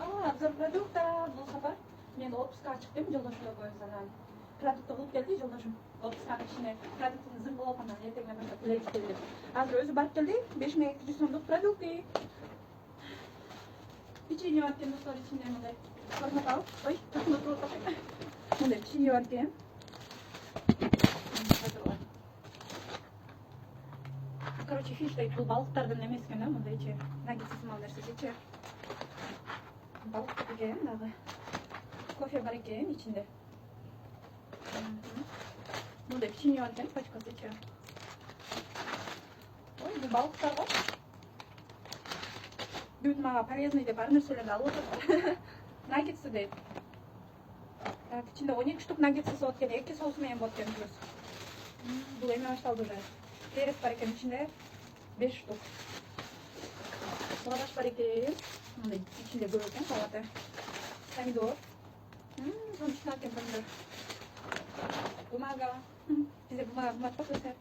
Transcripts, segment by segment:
Обзор продукта. Бұл сапар мен отпускқа шықтым, жолдашымда қойып продукты қылып келді, жолдашым. Отпусканың ішіне продуктыны зың болып анан ертеңнен баштап келеді деп. Азыр өзі барып келди, 5200 сомдук продукты. Печенье бар екен достар, içinde мындай формат алып. Ой, такын отырып отыр. Мындай печенье бар екен. Короче, фиштай бұл балықтардан емес екен, мындай че наггетсіз мал нәрсесі че. Балық екен, дағы кофе бар екен içinde. Мындай печенье бар екен, пачкасы че. Ой, бұл балықтар бар. Бүгін маға полезный деп бар нәрселерді алып отыр. Наггетсі дейді. İçinde 12 штук наггетсі соғыт екен, 2 соусымен болады екен плюс. Бұл еме башталды уже. Перец бар екен içinde 5 штук. Лаваш бар екен. Мындай içinde көп екен салаты. Помидор. Соның ішіне екен помидор. Бумага. Бізде бумага болмады өсер.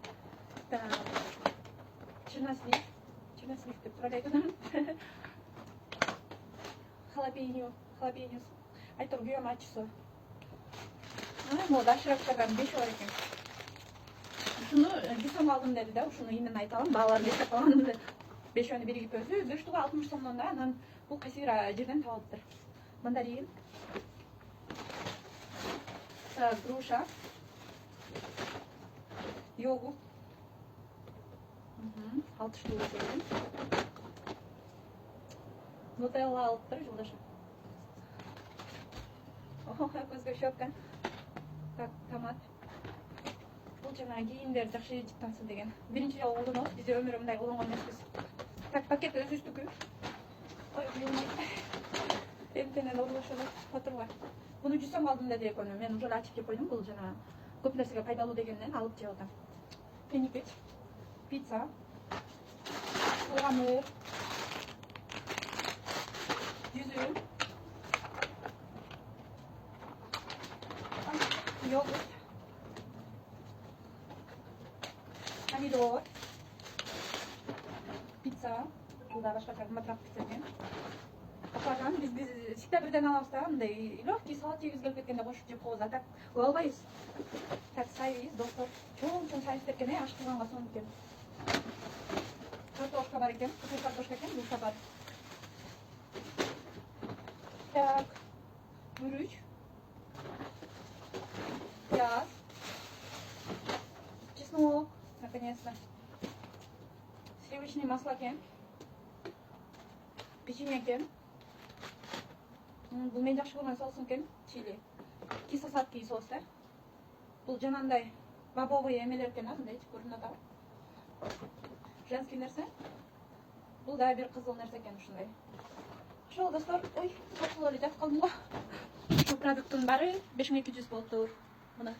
Чернослив. Чернослив деп тұрады. Халапеньо. Айтыр гүйем ачысы. Мода шырақтардан 5 бар екен. Şunu bir aldım dedi de, şunu yine aytalım, bağlar bir yapalım dedi. 5 önü biri gibi özü, 3 tuğu 60 sonunda anan bu kasira жерден tavalıptır. Mandarin, груша, йогурт, 6 штук екен. Нутелла алыптыр жолдашым. Көзге шөпкен. Так, томат. Бұл жаңа киімдер жақсы жеп тансын деген. Бірінші жол қолданамыз, бізде өмірі мындай қолданған емеспіз. Так, пакет өз үстікі. Ой, ұйылмайды. Бентенен ұрлышылы отыруға. Бұны 100 сом алдым деді екені. Мен уже ашып кеп қойдым. Бұл жаңа көп нәрсеге пайдалы дегеннен алып жеп отам. Пенникет, пицца, қамыр, жүзім, йогурт, помидор, pizza, burada başka matrak pizza ekan. Baqagan biz ikkita birdan olamizda, bunday lегкий salat yeyib kelib ketganda qo'shib jeb qo'yamiz. Tak, olmaymiz. Tak saybiz, dostlar. Cho'ng sayib ketgan, ash qilganga so'nib ekan. Kartoshka бар ekan, qizil kartoshka ekan, bu safar. Так, guruch, пияз, чеснок, наконец-то. Сливочное масло екен. Печенье екен. Бұл мен жақсы көрген соус екен, чили. Кисло-сладкий соустар. Бұл жанандай бобовый емелер екен, мындай көрініп жатыр. Женский нәрсе. Бұл да бір қызыл нәрсе екен ушундай. Шол достар, ой, сатылып жатып қалдым ғой. Шу продукттың бары 5200 болды. Мына